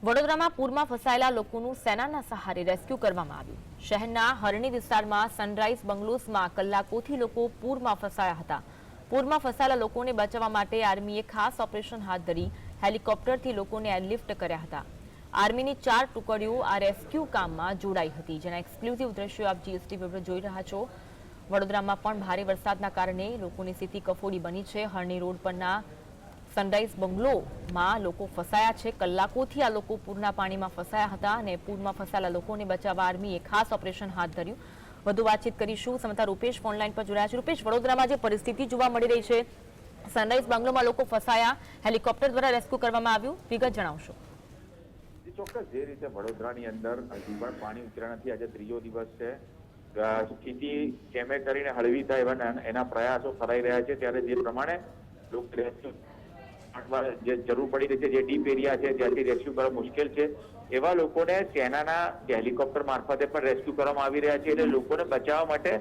વડોદરામાં પૂરમાં ફસાયેલા લોકોનું સેનાના સહારે રેસ્ક્યુ કરવામાં આવ્યું। શહેરના હરણી વિસ્તારમાં સનરાઈઝ બંગલોઝમાં કલાકોથી લોકો પૂરમાં ફસાયા હતા। પૂરમાં ફસાયેલા લોકોને બચાવવા માટે આર્મીએ ખાસ ઓપરેશન હાથ ધરી હેલિકોપ્ટરથી લોકોને એરલિફ્ટ કર્યા હતા। આર્મીની 4 ટુકડીઓ આ રેસ્ક્યુ કામમાં જોડાઈ હતી, જેના એક્સક્લુઝિવ દ્રશ્યો આપ જીએસટીવી પર જોઈ રહ્યા છો। વડોદરામાં પણ ભારે વરસાદના કારણે લોકોની સ્થિતિ કફોડી બની છે। હરણી રોડ પરના સનરાઈઝ બંગલોમાં લોકો ફસાયા છે। કલાકોથી આ લોકો પૂરના પાણીમાં ફસાયા હતા અને પૂરમાં ફસાયેલા લોકોને બચાવવા આર્મીએ ખાસ ઓપરેશન હાથ ધર્યું। વધુ વાતચીત કરીશું, સમતા રૂપેશ ફોનલાઈન પર જોડાયા છે। રૂપેશ, વડોદરામાં જે પરિસ્થિતિ જોવા મળી રહી છે, સનરાઈઝ બંગલોમાં લોકો ફસાયા, હેલિકોપ્ટર દ્વારા રેસ્ક્યુ કરવામાં આવ્યું, વિગત જણાવશો। ચોક્કસ જે રીતે વડોદરાની અંદર હજી પણ પાણી ઉતર્યા નથી, આજે ત્રીજો દિવસ છે। સ્થિતિ કેમે કરીને હળવી થાય એના પ્રયાસો કરાઈ રહ્યા છે, ત્યારે જે પ્રમાણે લોકો રેસ્ક્યુ જે જરૂર પડી રહી છે, જે ડીપ એરિયા છે ત્યાંથી રેસ્ક્યુ કરવા મુશ્કેલ છે, એવા લોકોને સેનાના હેલિકોપ્ટર મારફતે પણ રેસ્ક્યુ કરવામાં આવી રહ્યા છે। એટલે લોકોને બચાવવા માટે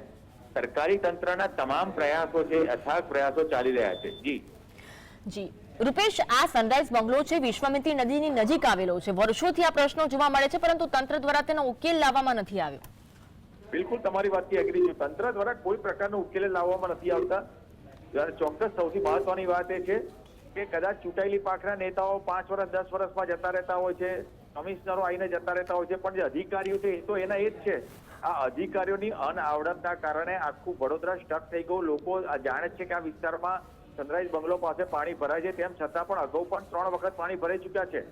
સરકારી તંત્રના તમામ પ્રયાસો છે, અથાગ પ્રયાસો ચાલી રહ્યા છે। જી રૂપેશ, આ સનરાઈઝ બંગલો છે વિશ્વામિત્રી નદીની નજીક આવેલો છે। વર્ષોથી આ પ્રશ્નો જોવા મળે છે, પરંતુ તંત્ર દ્વારા તેનો ઉકેલ લાવવામાં નથી આવ્યો। બિલકુલ તમારી વાતથી એગ્રી છું। તંત્ર દ્વારા કોઈ પ્રકારનો ઉકેલ લાવવામાં નથી આવતા। ચોક્કસ સૌથી મહત્વની વાત એ છે કે કદાચ ચૂંટાયેલી પાંખના નેતાઓ 5 વર્ષ 10 વર્ષમાં જતા રહેતા હોય છે, કમિશનરો આવીને જતા રહેતા હોય છે, પણ જે અધિકારીઓ છે એ તો એના એ જ છે। આ અધિકારીઓની અનાવડતના કારણે આખું વડોદરા સ્ટક થઈ ગયું। લોકો જાણે છે કે આ વિસ્તારમાં સનરાઈઝ બંગલો પાસે પાણી ભરાય છે, તેમ છતાં પણ અગાઉ પણ 3 વખત પાણી ભરાઈ ચૂક્યા છે,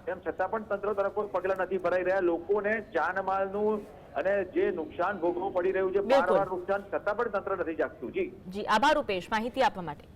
તેમ છતાં પણ તંત્ર તરફ કોઈ પગલાં નથી ભરાઈ રહ્યા। લોકોને જાનમાલનું અને જે નુકસાન ભોગવવું પડી રહ્યું છે, વારંવાર નુકસાન છતાં પણ તંત્ર નથી જાગતું। જી આભાર રૂપેશ, માહિતી આપવા માટે।